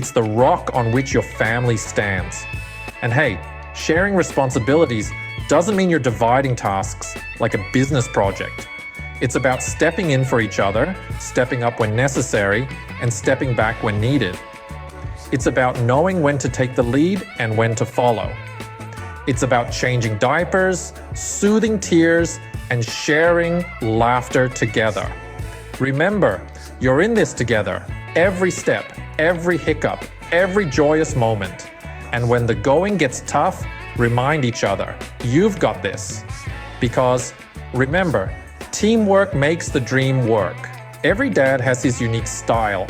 It's the rock on which your family stands. And hey, sharing responsibilities doesn't mean you're dividing tasks like a business project. It's about stepping in for each other, stepping up when necessary, and stepping back when needed. It's about knowing when to take the lead and when to follow. It's about changing diapers, soothing tears, and sharing laughter together. Remember, you're in this together, every step, every hiccup, every joyous moment. And when the going gets tough, remind each other, you've got this. Because remember, teamwork makes the dream work. Every dad has his unique style,